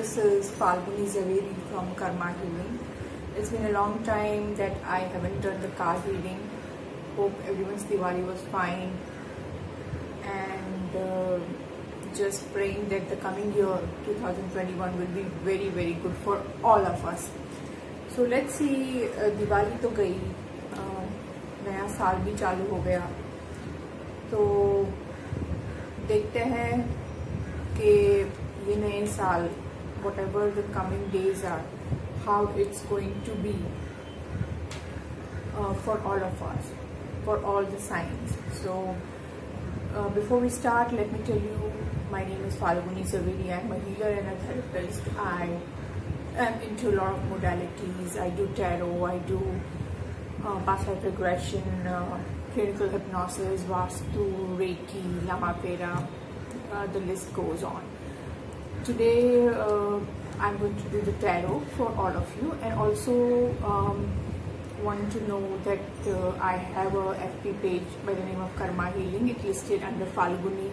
This is Falguni Zaveri from Karma Healing. It's been a long time that I haven't done the card reading. Hope everyone's Diwali was fine, and just praying that the coming year 2021 will be very very good for all of us. So let's see, Diwali तो गई, नया साल भी चालू हो गया, तो देखते हैं कि ये नए साल, whatever the coming days are, how it's going to be for all of us, for all the signs. So before we start, let me tell you, my name is Falguni Zaveri. I'm a healer and a therapist. I am into a lot of modalities. I do tarot, I do past life regression, clinical hypnosis, Vastu, Reiki, Lama Pera, the list goes on. Today I'm going to do the tarot for all of you, and also want to know that I have a FB page by the name of Karma Healing. It's listed under Falguni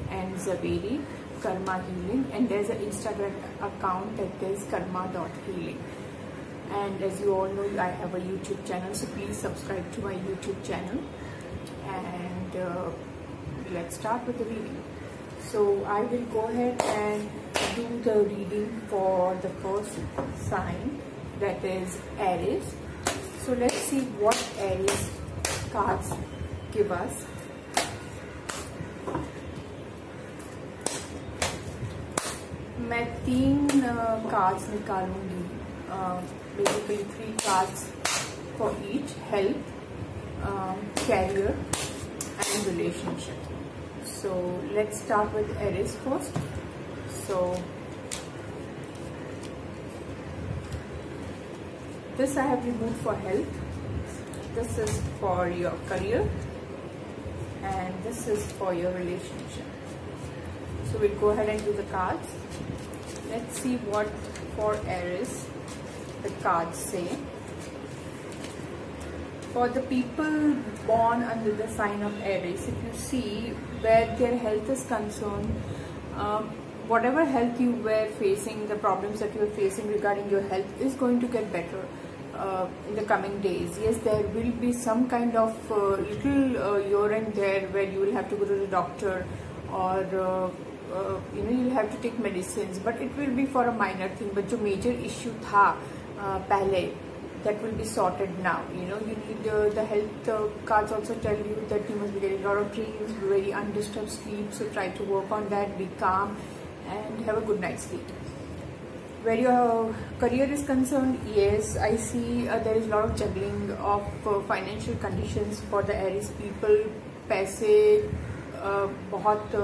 and Zaveri Karma Healing, and there's an Instagram account that is karma.healing. And as you all know, I have a YouTube channel, so please subscribe to my YouTube channel. And let's start with the reading. So I will go ahead and do the reading for the first sign, that is Aries. So let's see what Aries cards give us. मैं 3 cards निकालूंगी, basically 3 cards for each: health, career and relationship. So let's start with Aries first. So this I have removed for health, this is for your career, and this is for your relationship. So we'll go ahead and do the cards. Let's see what for Aries the cards say. For the people born under the sign of Aries, if you see where their health is concerned, whatever health you were facing, the problems that you were facing regarding your health is going to get better in the coming days. Yes, there will be some kind of little here and there where you will have to go to the doctor, or you'll have to take medicines, but it will be for a minor thing. But जो major issue था पहले, that will be sorted now. You need the health cards also tell you that you must be getting a lot of dreams, very undisturbed sleep, so try to work on that, be calm and have a good night's sleep. Where your career is concerned, yes, I see there is a lot of juggling of financial conditions for the Aries people. पैसे बहुत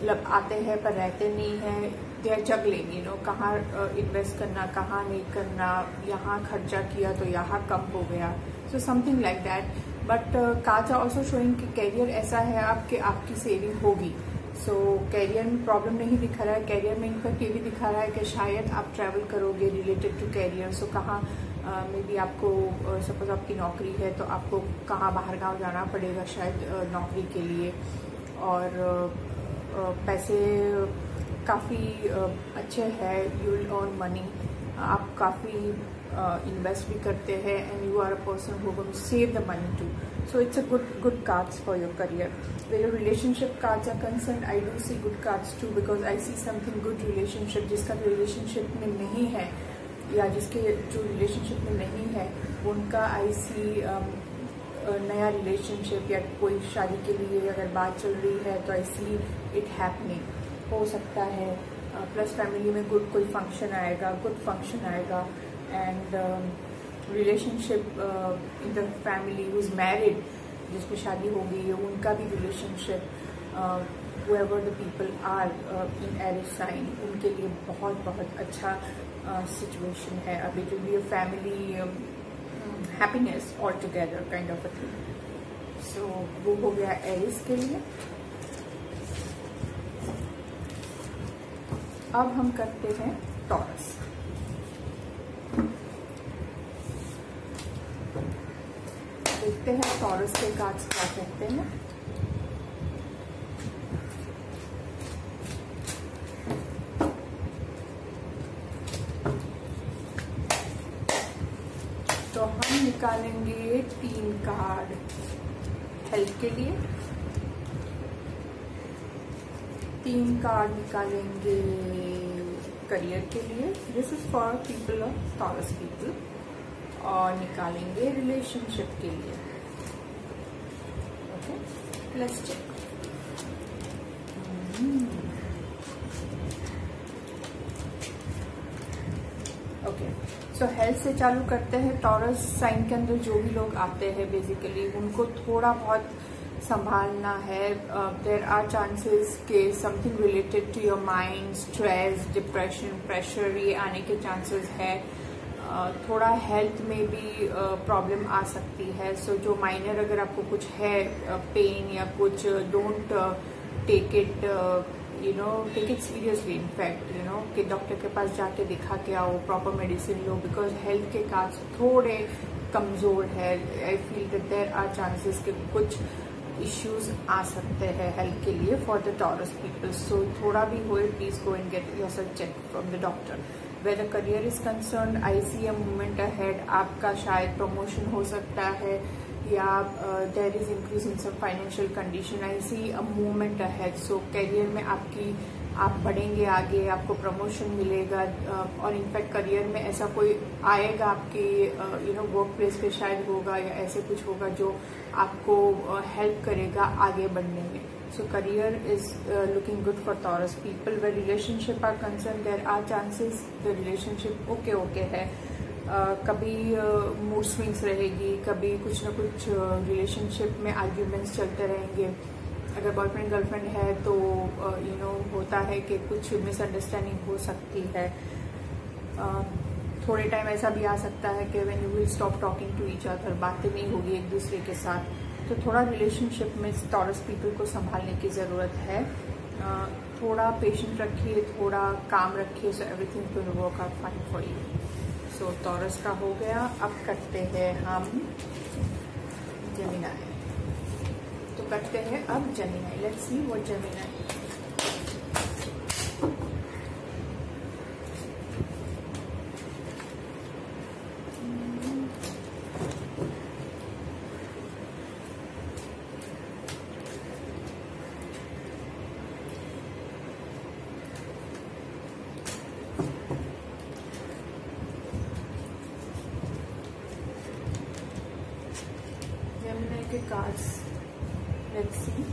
आते हैं पर रहते नहीं हैं. They are juggling, कहाँ invest करना, कहाँ नहीं करना, यहाँ खर्चा किया तो यहाँ कम हो गया. So something like that. But cards are also showing कि कैरियर ऐसा है आपकी सेविंग होगी. So कैरियर में प्रॉब्लम नहीं दिखा रहा है. कैरियर में इनफैक्ट ये भी दिखा रहा है कि शायद आप ट्रैवल करोगे रिलेटेड टू कैरियर. सो कहाँ मे बी आपको सपोज आपकी नौकरी है तो आपको कहाँ बाहर गाँव जाना पड़ेगा शायद नौकरी के लिए. और पैसे काफ़ी अच्छे हैं, यू विल अर्न मनी, आप काफ़ी इन्वेस्ट भी करते हैं, and you are a person who going to save the money too. So it's a good cards for your career. Where your relationship cards are concern, I do see good cards too, because I see something good relationship. जिसका relationship में नहीं है या जिसके जो relationship में नहीं है उनका आई सी नया रिलेशनशिप, या कोई शादी के लिए अगर बात चल रही है तो आई सी इट हैपनिंग हो सकता है. प्लस फैमिली में गुड कोई फंक्शन आएगा, गुड फंक्शन आएगा. And relationship in the family who is married, जिसकी शादी हो गई है, उनका भी relationship, whoever the people are in Aries sign, उनके लिए बहुत बहुत अच्छा सिचुएशन है. अब it will be a family happiness all together kind of a thing. So वो हो गया एरिस के लिए. अब हम करते हैं टॉरस. देखते हैं टॉरस के कार्ड्स क्या कहते हैं. हम निकालेंगे 3 कार्ड हेल्थ के लिए, 3 कार्ड निकालेंगे करियर के लिए, this is for people of Taurus people, और निकालेंगे रिलेशनशिप के लिए। Okay, let's check. Okay, so health से चालू करते हैं। टॉरस साइन के अंदर जो भी लोग आते हैं बेसिकली उनको थोड़ा बहुत संभालना है। देयर आर चांसेस के something related to your mind, stress, depression, pressure, ये आने के चांसेस है। थोड़ा हेल्थ में भी प्रॉब्लम आ सकती है। सो जो माइनर अगर आपको कुछ है पेन या कुछ, don't take it take it seriously. In fact कि डॉक्टर के पास जाके दिखा के आओ, प्रॉपर मेडिसिन लो, बिकॉज हेल्थ के काज थोड़े कमजोर है। I feel that there are chances कि कुछ इश्यूज आ सकते हैं हेल्थ के लिए for the Taurus people. So थोड़ा भी होए, please go and get yourself check from the doctor. Where the career is concerned, I see a movement ahead. आपका शायद प्रमोशन हो सकता है, या there is increase in some financial condition. I see a movement ahead. So career में आप बढ़ेंगे आगे, आपको प्रमोशन मिलेगा, और इनफैक्ट करियर में ऐसा कोई आएगा आपके वर्क प्लेस पे शायद होगा, या ऐसे कुछ होगा जो आपको हेल्प करेगा आगे बढ़ने में। So career is looking good for Taurus people. Where relationship are concerned, there are chances the relationship okay है। कभी मूड स्विंग्स रहेगी, कभी कुछ ना कुछ रिलेशनशिप में आर्ग्यूमेंट्स चलते रहेंगे। अगर बॉयफ्रेंड गर्लफ्रेंड है तो होता है कि कुछ मिसअंडरस्टैंडिंग हो सकती है। थोड़े टाइम ऐसा भी आ सकता है कि when you will stop talking to each other, बातें नहीं होगी एक दूसरे के साथ। तो थोड़ा रिलेशनशिप में टॉरस पीपल को संभालने की ज़रूरत है। थोड़ा पेशेंट रखिए, थोड़ा काम रखिए, so everything will work out fine for you. So taurus का हो गया। अब करते हैं हम जेमिनी। तो करते हैं अब Gemini. Let's see what Gemini. Cards. Let's see.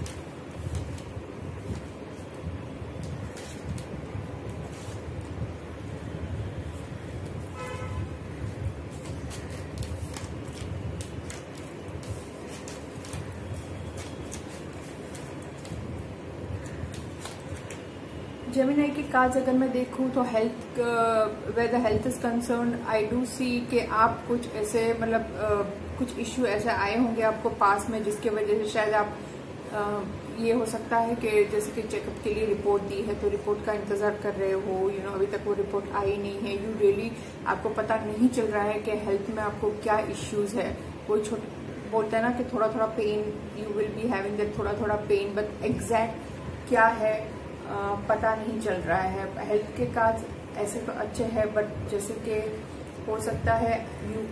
Gemini के कार्ड्स अगर मैं देखूं तो health, where the health is concern, I do see कि आप कुछ ऐसे कुछ इश्यू ऐसे आए होंगे आपको पास में, जिसके वजह से शायद आप ये हो सकता है कि जैसे कि चेकअप के लिए रिपोर्ट दी है तो रिपोर्ट का इंतजार कर रहे हो, अभी तक वो रिपोर्ट आई नहीं है। यू रियली आपको पता नहीं चल रहा है कि हेल्थ में आपको क्या इश्यूज है। कोई बोलता है ना कि थोड़ा थोड़ा pain, you will be having that थोड़ा थोड़ा पेन, बट एग्जैक्ट क्या है पता नहीं चल रहा है। हेल्थ के काज ऐसे तो अच्छे हैं, बट जैसे कि हो सकता है you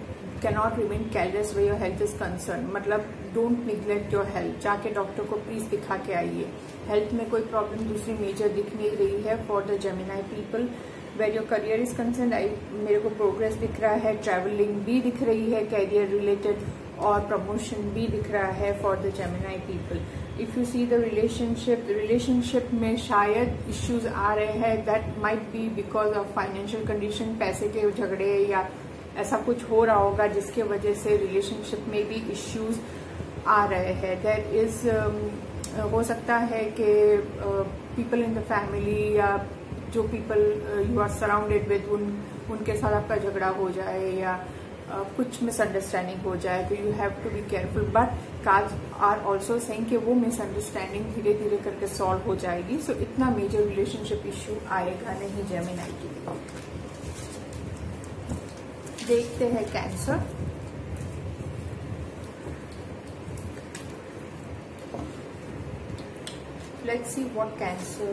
cannot remain careless way your health is concern. मतलब डोंट निग्लेक्ट योर हेल्थ। जाके डॉक्टर को प्लीज दिखा के आइए। हेल्थ में कोई प्रॉब्लम दूसरी मेजर दिख नहीं रही है for the Gemini people. Where your career is concern, मेरे को प्रोग्रेस दिख रहा है, ट्रैवलिंग भी दिख रही है कैरियर रिलेटेड, और प्रमोशन भी दिख रहा है for the Gemini people. If you see the relationship में शायद इश्यूज आ रहे हैं, that might be because of financial condition, पैसे के झगड़े या ऐसा कुछ हो रहा होगा जिसके वजह से रिलेशनशिप में भी इश्यूज आ रहे हैं। देयर इज हो सकता है कि पीपल इन द फैमिली या जो people you are surrounded with उनके साथ आपका झगड़ा हो जाए या कुछ मिसअंडरस्टैंडिंग हो जाए, तो you have to be careful. But cards are also saying कि वो मिसअंडरस्टैंडिंग धीरे धीरे करके सॉल्व हो जाएगी। सो इतना मेजर रिलेशनशिप इश्यू आएगा नहीं जेमिनी के लिए। देखते हैं cancer. Let's see what Cancer.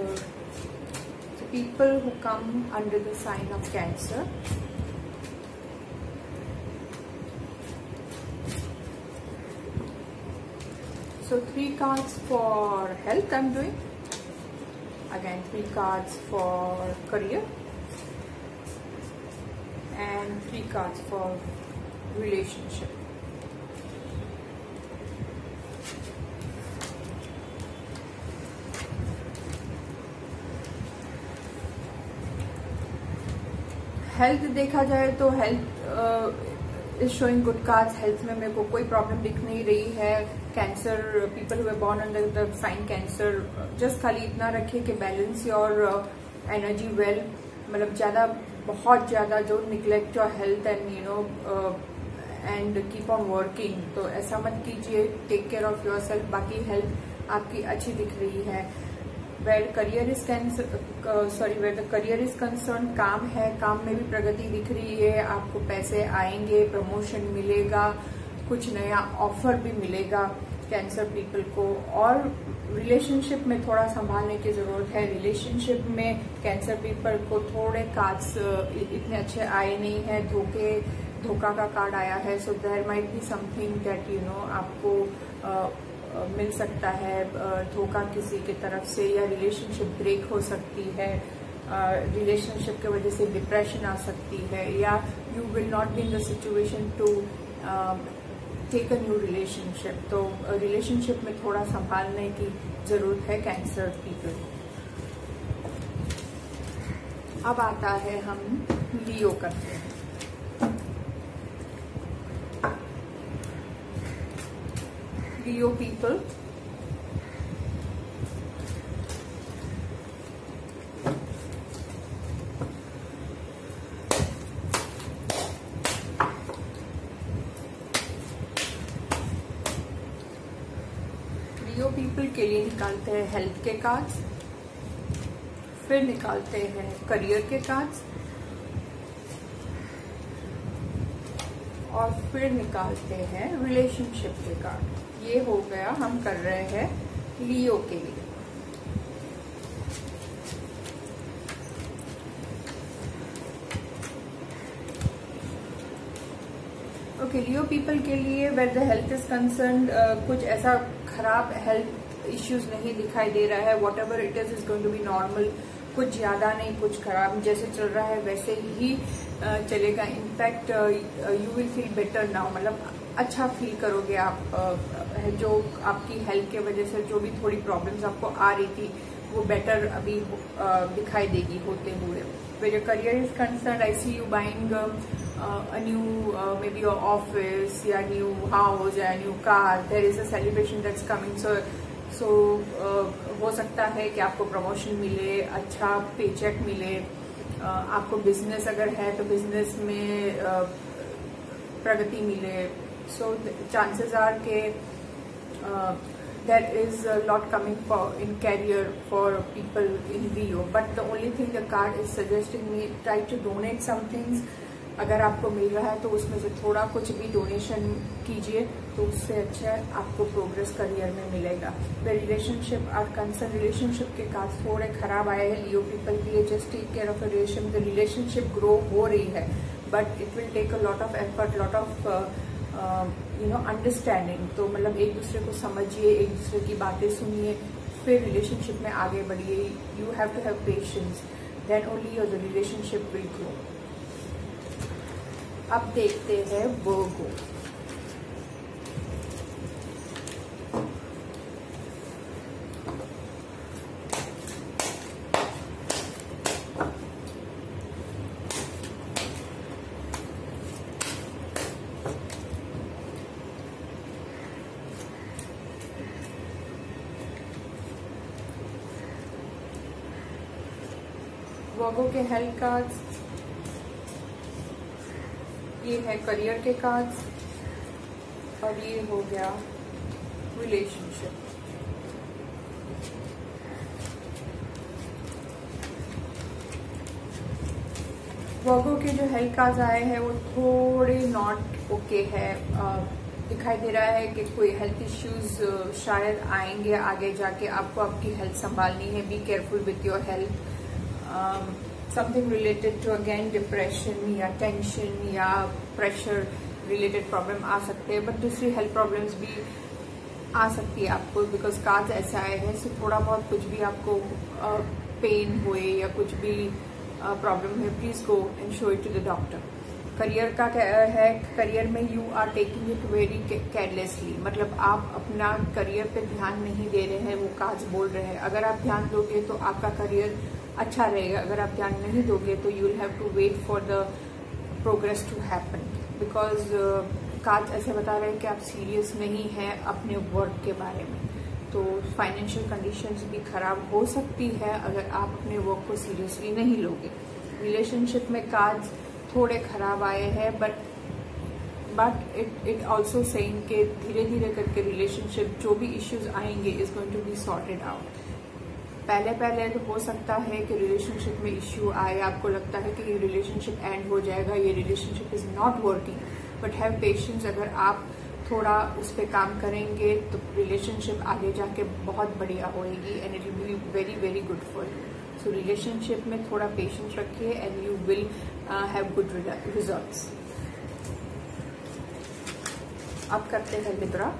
So people who come under the sign of Cancer. So 3 cards for health I'm doing. Again 3 cards for career. And 3 cards for relationship. Health देखा जाए तो health is showing good cards. Health में मेरे को कोई problem दिख नहीं रही है. Cancer, people who are born under the sign Cancer, just खाली इतना रखिए कि बैलेंस योर एनर्जी वेल. मतलब ज्यादा, बहुत ज्यादा जो neglect your health and you know and keep on working, तो ऐसा मत कीजिए. Take care of yourself. बाकी हेल्थ आपकी अच्छी दिख रही है. where the career is concerned, काम है, काम में भी प्रगति दिख रही है. आपको पैसे आएंगे, प्रमोशन मिलेगा, कुछ नया ऑफर भी मिलेगा कैंसर पीपल को. और रिलेशनशिप में थोड़ा संभालने की जरूरत है. रिलेशनशिप में कैंसर पीपल को थोड़े कार्ड्स इतने अच्छे आए नहीं है. धोखा का कार्ड आया है. So there might be something that you know आपको मिल सकता है धोखा किसी की तरफ से, या रिलेशनशिप ब्रेक हो सकती है. रिलेशनशिप की वजह से डिप्रेशन आ सकती है, या you will not be in the situation to take a new relationship. तो रिलेशनशिप में थोड़ा संभालने की जरूरत है कैंसर पीपल. अब आता है हम लियो करते हैं. Leo people, Leo people के लिए निकालते हैं हेल्थ के कार्ड्स, फिर निकालते हैं करियर के कार्ड्स, और फिर निकालते हैं रिलेशनशिप के कार्ड. ये हो गया, हम कर रहे हैं लियो के लिए. ओके, लियो पीपल के लिए where the health is concerned, कुछ ऐसा खराब हेल्थ इश्यूज नहीं दिखाई दे रहा है. Whatever it is going to be normal. कुछ ज्यादा नहीं, कुछ खराब, जैसे चल रहा है वैसे ही चलेगा. In fact you will feel better now. मतलब अच्छा फील करोगे आप. जो आपकी हेल्थ के वजह से जो भी थोड़ी प्रॉब्लम्स आपको आ रही थी वो बेटर अभी दिखाई देगी होते हुए. Where your career is concerned, I see you buying a new maybe your office, या new house, या new car. There is a celebration that's coming. So हो सकता है कि आपको प्रमोशन मिले, अच्छा पेचेक मिले. आपको बिजनेस अगर है तो बिजनेस में प्रगति मिले. So chances are के there is a lot coming in career for people in Leo. But the only thing the card is suggesting me, try to donate some things. अगर आपको मिल रहा है तो उसमें से थोड़ा कुछ भी डोनेशन कीजिए, तो उससे अच्छा आपको प्रोग्रेस करियर में मिलेगा. Where relationship are concern, relationship के कार्ड थोड़े खराब आए हैं लियो पीपल के लिए. Just take care of a relation. The relationship grow हो रही है, but it will take a lot of effort, lot of understanding. तो मतलब एक दूसरे को समझिए, एक दूसरे की बातें सुनिए, फिर रिलेशनशिप में आगे बढ़िए. You have to have patience, then only your relationship will grow. अब देखते हैं वर्गो. वर्गो के हेल्थ कार्ड्स, ये है करियर के कार्ड्स, और ये हो गया रिलेशनशिप. वर्गो के जो हेल्थ कार्ड्स आए हैं वो थोड़े नॉट ओके है. दिखाई दे रहा है कि कोई हेल्थ इश्यूज शायद आएंगे आगे जाके. आपको आपकी हेल्थ संभालनी है. Be careful with your health. Something related to again depression या टेंशन या प्रेशर रिलेटेड प्रॉब्लम आ सकते हैं. बट दूसरी हेल्थ प्रॉब्लम्स भी आ सकती है आपको, बिकॉज कार्ड्स ऐसे आए हैं। सो थोड़ा बहुत कुछ भी आपको पेन हुए या कुछ भी प्रॉब्लम है, please go and show it to the doctor. Career का है, करियर में you are taking it very carelessly, मतलब आप अपना करियर पे ध्यान नहीं दे रहे हैं, वो कार्ड्स बोल रहे हैं। अगर आप ध्यान दोगे तो आपका करियर अच्छा रहेगा, अगर आप ध्यान नहीं दोगे तो you will have to wait for the progress to happen, because cards ऐसे बता रहे हैं कि आप सीरियस नहीं हैं अपने वर्क के बारे में। तो फाइनेंशियल कंडीशंस भी खराब हो सकती है अगर आप अपने वर्क को सीरियसली नहीं लोगे। रिलेशनशिप में कार्ड्स थोड़े खराब आए हैं, बट इट ऑल्सो सेइंग कि धीरे धीरे करके रिलेशनशिप जो भी इश्यूज आएंगे is going to be sorted out. पहले तो हो सकता है कि रिलेशनशिप में इश्यू आए, आपको लगता है कि ये रिलेशनशिप एंड हो जाएगा, ये relationship is not working, but have patience. अगर आप थोड़ा उस पर काम करेंगे तो रिलेशनशिप आगे जाके बहुत बढ़िया होएगी and it will be very very good for you. So relationship में थोड़ा पेशेंस रखिए and you will have good results. अब करते हैं Libra.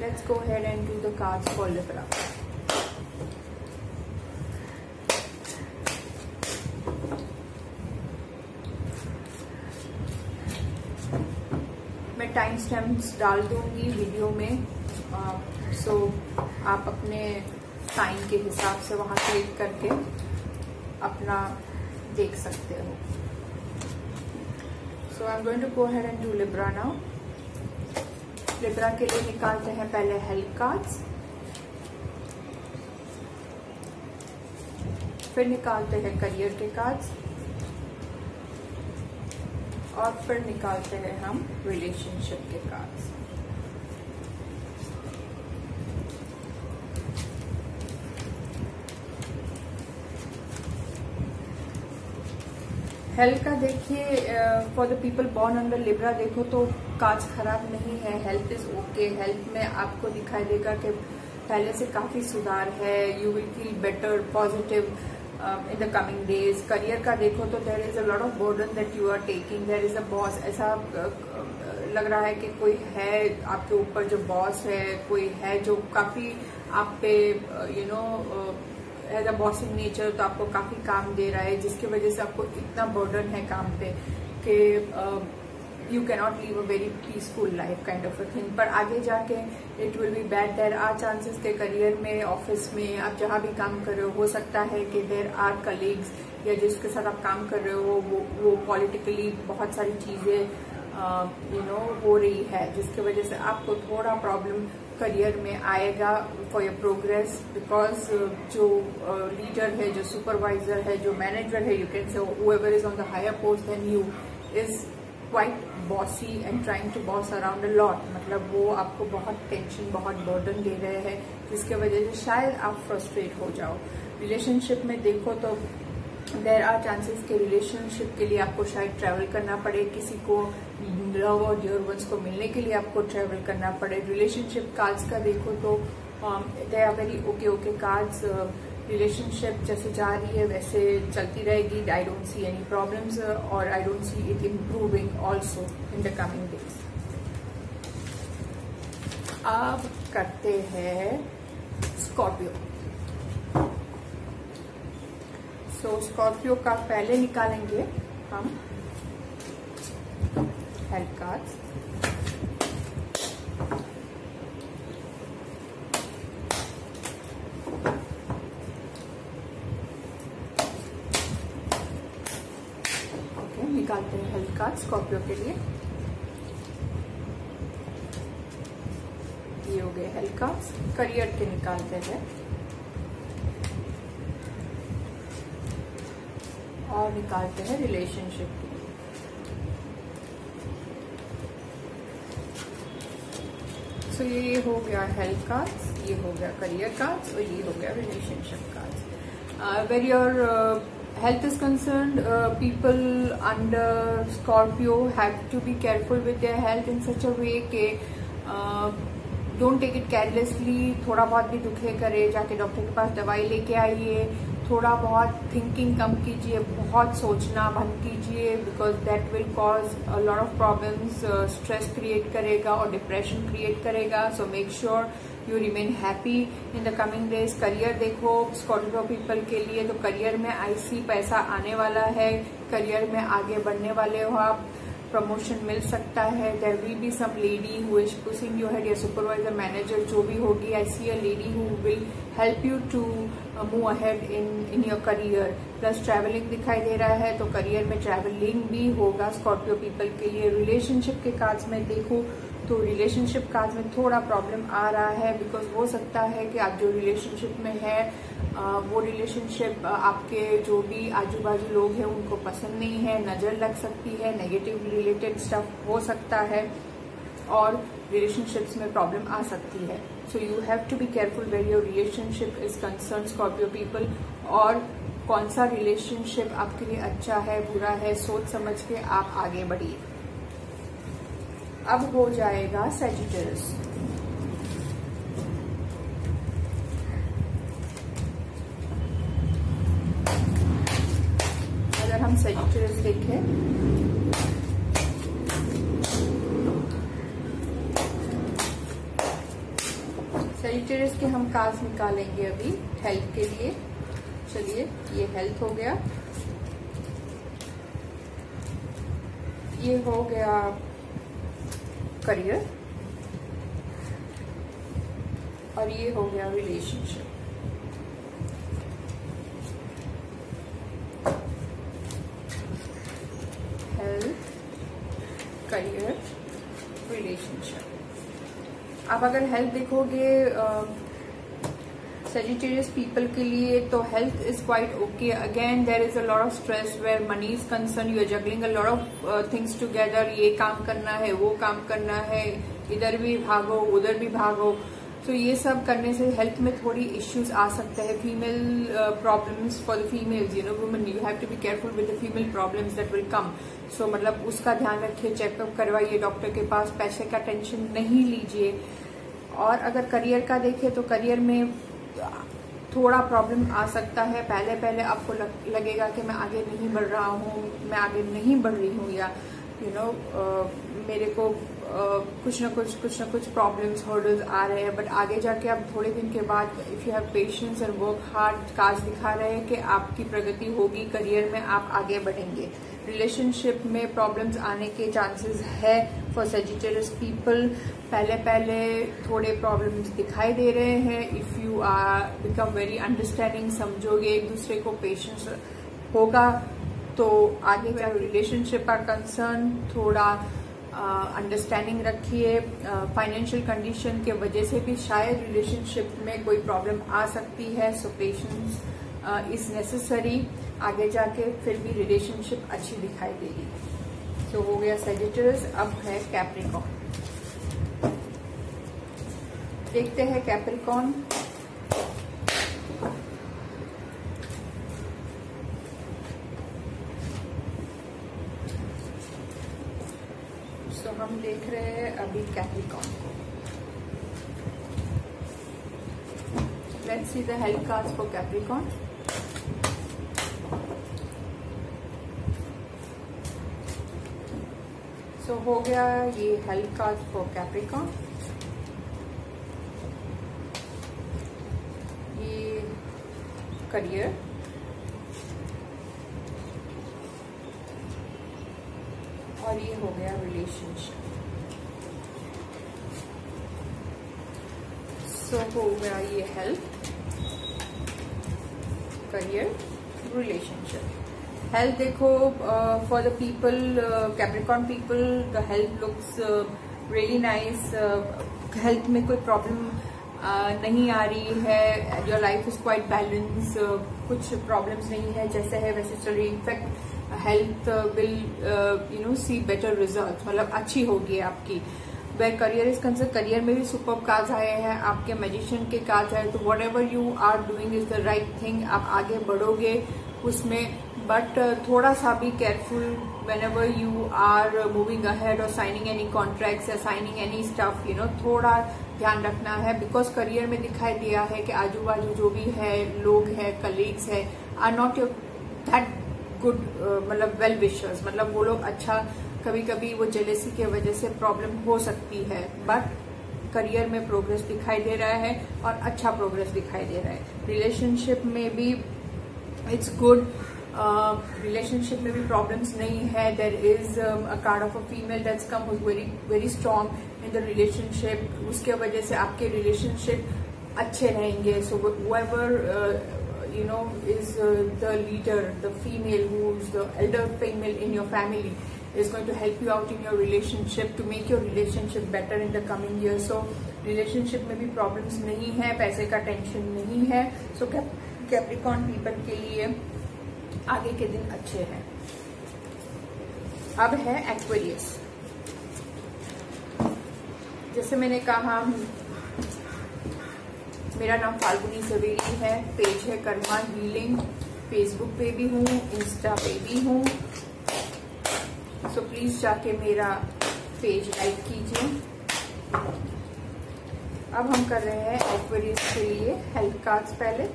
Let's go ahead and do the cards for Libra. मैं टाइम स्टैम्प्स डाल दूंगी वीडियो में, सो आप अपने टाइम के हिसाब से वहां क्लिक करके अपना देख सकते हो। So I am going to go ahead and do Libra now. Libra के लिए निकालते हैं पहले हेल्प कार्ड्स, फिर निकालते हैं करियर के कार्ड्स और फिर निकालते हैं हम रिलेशनशिप के कार्ड्स। हेल्थ का देखिए, for the people born under Libra देखो तो कार्ड्स खराब नहीं है, हेल्थ इज ओके। हेल्थ में आपको दिखाई देगा कि पहले से काफी सुधार है, you will feel better, positive in the coming days. Career का देखो तो there is a lot of burden that you are taking, there is a boss. ऐसा लग रहा है कि कोई है आपके ऊपर जो बॉस है, कोई है जो काफी आप पे as a boss in nature, तो आपको काफी काम दे रहा है, जिसकी वजह से आपको इतना बर्डन है काम पे कि you cannot live a very peaceful life kind of a thing. पर आगे जाके it will be bad. There are chances के करियर में, ऑफिस में, आप जहां भी काम कर रहे हो सकता है कि देयर आर कलीग्स या जिसके साथ आप काम कर रहे हो वो पॉलिटिकली बहुत सारी चीजें हो रही है, जिसकी वजह से आपको थोड़ा प्रॉब्लम करियर में आएगा फॉर योर प्रोग्रेस, बिकॉज जो लीडर है, जो सुपरवाइजर है, जो मैनेजर है, you can say whoever is on the higher post then you is quite bossy and trying to boss around a lot. मतलब वो आपको बहुत टेंशन, बहुत बर्डन दे रहे हैं, जिसके वजह से शायद आप फ्रस्ट्रेट हो जाओ। रिलेशनशिप में देखो तो देर आर चांसेस के रिलेशनशिप के लिए आपको शायद ट्रैवल करना पड़े, किसी को लव और डियर वंस को मिलने के लिए आपको ट्रैवल करना पड़े। रिलेशनशिप कार्ड्स का देखो तो they are very okay cards. Relationship जैसे जा रही है वैसे चलती रहेगी। I don't see any problems और I don't see it improving also in the coming days. अब करते हैं स्कॉर्पियो। सो स्कॉर्पियो का पहले निकालेंगे हम हेल्प कार्ड्स, ओके। निकालते हैं हेल्प कार्ड स्कॉर्पियो के लिए। ये हो गए हेल्प कार्ड्स। करियर के निकालते हैं और निकालते हैं रिलेशनशिप के लिए। सो ये हो गया हेल्थ कार्ड्स, ये हो गया करियर कार्ड्स और ये हो गया relationship cards. Where your health is concerned, people under Scorpio have to be careful with their health in such a way कि don't take it carelessly। थोड़ा बहुत भी दुखे करे जाके डॉक्टर के पास दवाई लेके आइए, थोड़ा बहुत थिंकिंग कम कीजिए, बहुत सोचना बंद कीजिए, because that will cause a lot of problems, stress create करेगा और डिप्रेशन क्रिएट करेगा. So make sure you remain happy in the coming days. Career देखो स्कॉर्पियो पीपल के लिए, तो करियर में आईसी पैसा आने वाला है, करियर में आगे बढ़ने वाले हो आप, प्रमोशन मिल सकता है. There will be some lady who is pushing your head, या सुपरवाइजर मैनेजर जो भी होगी. I see a lady who will help you to move ahead in your career. Plus travelling दिखाई दे रहा है, तो करियर में ट्रैवलिंग भी होगा स्कॉर्पियो पीपल के लिए. रिलेशनशिप के कार्ड्स में देखो तो रिलेशनशिप कार्ड में थोड़ा प्रॉब्लम आ रहा है, बिकॉज हो सकता है कि आप जो रिलेशनशिप में है वो रिलेशनशिप आपके जो भी आजू बाजू लोग हैं उनको पसंद नहीं है, नजर लग सकती है, नेगेटिव रिलेटेड स्टफ हो सकता है और रिलेशनशिप्स में प्रॉब्लम आ सकती है. So you have to be careful where your relationship is concern Scorpio people. और कौन सा रिलेशनशिप आपके लिए अच्छा है बुरा है सोच समझ के आप आगे बढ़िए. अब हो जाएगा सैजिटेरियस. अगर हम सैजिटेरियस देखें, सैजिटेरियस के हम कार्ड्स निकालेंगे अभी हेल्थ के लिए. चलिए, ये हेल्थ हो गया, ये हो गया करियर, और ये हो गया रिलेशनशिप. Health, career, relationship. आप अगर हेल्थ देखोगे Sagittarius people के लिए, तो health is quite okay. Again there is a lot of stress where money is concerned. You are juggling a lot of things together. ये काम करना है, वो काम करना है, इधर भी भागो उधर भी भागो. तो ये सब करने से हेल्थ में थोड़ी इश्यूज आ सकते हैं. Female problems for the females, you know women, you have to be careful with the female problems that will come. So मतलब उसका ध्यान रखिए, चेकअप करवाइए डॉक्टर के पास, पैसे का टेंशन नहीं लीजिए. और अगर करियर का देखें तो करियर में थोड़ा प्रॉब्लम आ सकता है. पहले आपको लगेगा कि मैं आगे नहीं बढ़ रहा हूँ, मैं आगे नहीं बढ़ रही हूँ, या यू नो मेरे को कुछ ना कुछ प्रॉब्लम्स हर्डल्स आ रहे हैं. बट आगे जाके आप थोड़े दिन के बाद if you have patience and work hard, cards दिखा रहे हैं कि आपकी प्रगति होगी, करियर में आप आगे बढ़ेंगे. रिलेशनशिप में प्रॉब्लम्स आने के चांसेस है फॉर सेजिटेरियस पीपल. पहले थोड़े प्रॉब्लम्स दिखाई दे रहे हैं. If you are become very understanding, समझोगे एक दूसरे को, पेशेंस होगा, तो आगे का रिलेशनशिप का कंसर्न थोड़ा अंडरस्टैंडिंग रखिए. फाइनेंशियल कंडीशन के वजह से भी शायद रिलेशनशिप में कोई प्रॉब्लम आ सकती है. सो पेशेंस इज नेसेसरी. आगे जाके फिर भी रिलेशनशिप अच्छी दिखाई देगी. सो हो गया सैजिटेरियस. अब है कैप्रिकॉर्न. देखते हैं कैप्रिकॉर्न. सो हम देख रहे हैं अभी कैप्रिकॉर्न को. Let's see the health cards for Capricorn. So हो गया ये हेल्थ कार्ड फॉर कैप्रिकॉर्न. ये करियर, और ये हो गया रिलेशनशिप. सो हो गया ये हेल्थ, करियर, रिलेशनशिप. हेल्थ देखो for the people, Capricorn people, the health looks really nice. Health में कोई प्रॉब्लम नहीं आ रही है. Your life is quite balance. कुछ प्रॉब्लम्स नहीं है, जैसे है वैसे चल रही. In fact health will you know see better result, मतलब अच्छी होगी आपकी. Where career is concern, career में भी सुपर कार्ड्स आए हैं, आपके मैजिशियन के कार्ड्स आए. तो whatever you are doing is the right thing. आप आगे बढ़ोगे, उसमें बट थोड़ा सा भी careful whenever you are moving ahead or signing any contracts या signing any stuff, थोड़ा ध्यान रखना है, बिकॉज करियर में दिखाई दिया है कि आजू बाजू जो भी है लोग है, कलीग्स है, are not your that good, मतलब वेल विशर्स, मतलब वो लोग अच्छा, कभी कभी वो जेलेसी की वजह से प्रॉब्लम हो सकती है, बट करियर में प्रोग्रेस दिखाई दे रहा है और अच्छा प्रोग्रेस दिखाई दे रहा है। रिलेशनशिप में भी इट्स गुड, रिलेशनशिप में भी प्रॉब्लम्स नहीं है। There is a card of a female that's come whose very very strong in the relationship, उसके वजह से आपके रिलेशनशिप अच्छे रहेंगे। So whoever is the leader, the female who's the elder female in your family is going to help you out in your relationship to make your relationship better in the coming years. So relationship में भी problems नहीं है, पैसे का tension नहीं है। So Capricorn people के लिए आगे के दिन अच्छे हैं। अब है एक्वेरियस। जैसे मैंने कहा, मेरा नाम फाल्गुनी जवेरी है, पेज है कर्मा हीलिंग, फेसबुक पे भी हूँ, इंस्टा पे भी हूँ, सो प्लीज जाके मेरा पेज लाइक कीजिए। अब हम कर रहे हैं एक्वेरियस के लिए हेल्थ कार्ड्स। पहले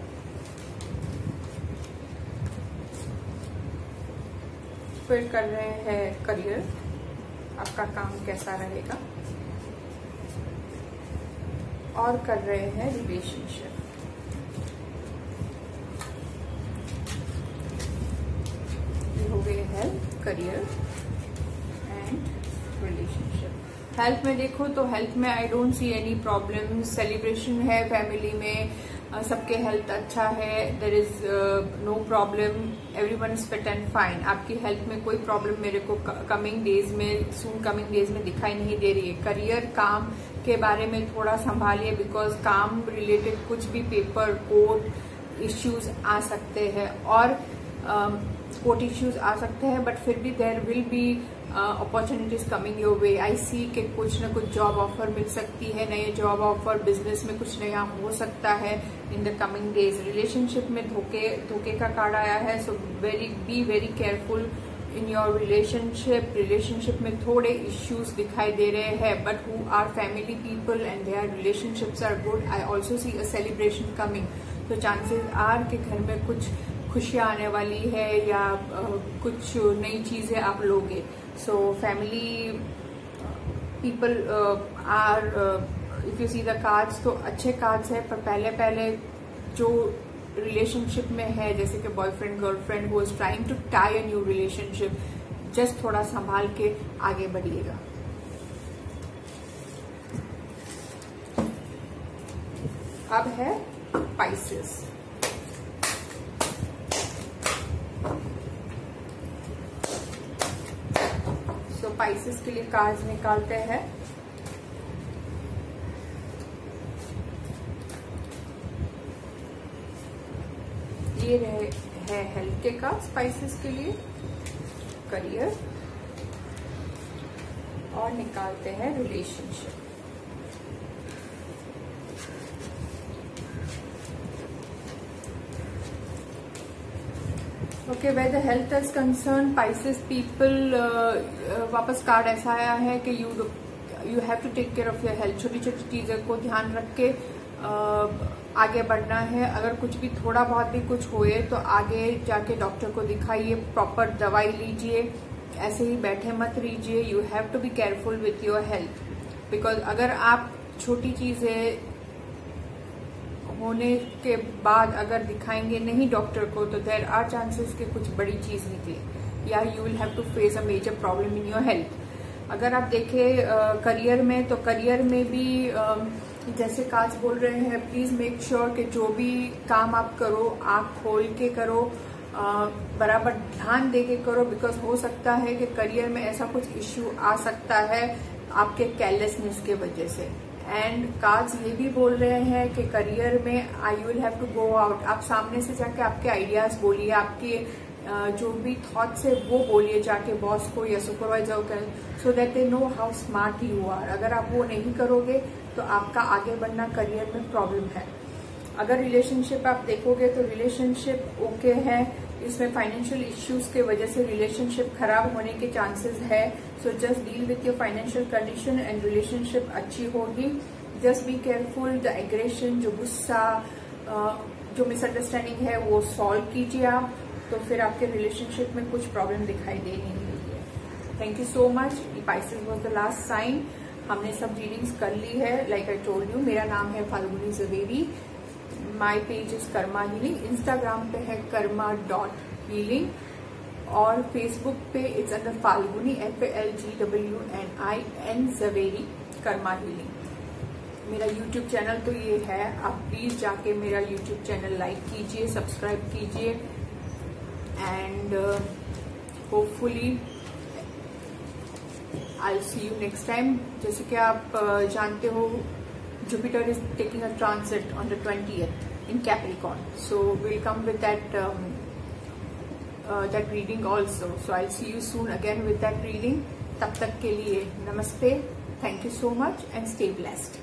फिर कर रहे हैं करियर, आपका काम कैसा रहेगा, और कर रहे हैं रिलेशनशिप। ये हो गए health, career and relationship. Health में देखो तो हेल्थ में I don't see any problem, celebration है फैमिली में, सबके हेल्थ अच्छा है, there is no problem, everyone is fit and fine. आपकी हेल्थ में कोई प्रॉब्लम मेरे को कमिंग डेज में, सून कमिंग डेज में दिखाई नहीं दे रही है। करियर, काम के बारे में थोड़ा संभालिए, बिकॉज काम रिलेटेड कुछ भी पेपर, कोर्ट इश्यूज आ सकते हैं, और कोर्ट इश्यूज आ सकते हैं, बट फिर भी there will be opportunities coming your way. I see कि कुछ न कुछ जॉब ऑफर मिल सकती है, नए जॉब ऑफर, बिजनेस में कुछ नया हो सकता है in the coming days. Relationship में धोखे का कार्ड आया है, so be very careful in your relationship. Relationship में थोड़े इश्यूज दिखाई दे रहे हैं, but who are family people and their relationships are good. I also see a celebration coming, तो चांसेस आर के घर में कुछ खुशियां आने वाली है या कुछ नई चीजें आप लोगे। So family people are, if you see the cards तो अच्छे कार्ड्स है, पर पहले जो रिलेशनशिप में है, जैसे कि boyfriend girlfriend who is trying to tie a new relationship, just थोड़ा संभाल के आगे बढ़िएगा। अब है पाइसेस। सो पाइसेस के लिए कार्ड्स निकालते हैं। ये है हेल्थ के कार्ड स्पाइसेस के लिए, करियर, और निकालते हैं relationship. Okay, where the health is concern, Pisces people, वापस कार्ड ऐसा आया है कि you have to take care of your health. छोटी छोटी चीजों को ध्यान रख के आगे बढ़ना है। अगर कुछ भी थोड़ा बहुत भी कुछ होए तो आगे जाके डॉक्टर को दिखाइए, प्रॉपर दवाई लीजिए, ऐसे ही बैठे मत रहिए। You have to be careful with your health, because अगर आप छोटी चीजें होने के बाद अगर दिखाएंगे नहीं डॉक्टर को, तो देयर आर चांसेस कि कुछ बड़ी चीज निकले, या you will have to face a major problem in your health. अगर आप देखें करियर में, तो करियर में भी जैसे काज बोल रहे हैं, प्लीज मेक श्योर कि जो भी काम आप करो आंख खोल के करो, बराबर ध्यान दे के करो, बिकॉज हो सकता है कि करियर में ऐसा कुछ इश्यू आ सकता है आपके केयरलेसनेस के वजह से। एंड कार्ड्स ये भी बोल रहे हैं कि करियर में you will have to go out, आप सामने से जाके आपके आइडियाज बोलिए, आपके जो भी थॉट्स है वो बोलिए जाके बॉस को या सुपरवाइजर को, so that they know how smart you are. अगर आप वो नहीं करोगे तो आपका आगे बढ़ना करियर में प्रॉब्लम है। अगर रिलेशनशिप आप देखोगे तो रिलेशनशिप ओके है, इसमें फाइनेंशियल इश्यूज के वजह से रिलेशनशिप खराब होने के चांसेस है. So just deal with your financial condition and relationship अच्छी होगी. Just be careful. The aggression, जो गुस्सा, जो मिसअंडरस्टैंडिंग है वो सॉल्व कीजिए आप, तो फिर आपके रिलेशनशिप में कुछ प्रॉब्लम दिखाई दे नहीं रही है. Thank you so much. Pisces was the last sign. हमने सब रीडिंग्स कर ली है. लाइक आई टोल्ड यू, मेरा नाम है Falguni Javeri. My page is karma healing. Instagram पे है karma.healing और फेसबुक पे it's under Falguni FALGWNIN Javeri karma healing. मेरा यूट्यूब चैनल तो ये है. आप प्लीज जाके मेरा यूट्यूब चैनल लाइक कीजिए, सब्सक्राइब कीजिए and hopefully I see you next time. जैसे कि आप जानते हो, Jupiter is taking a transit on the 20th in Capricorn, so we'll come with that reading also. So I'll see you soon again with that reading. तब तक के लिए नमस्ते. Thank you so much and stay blessed.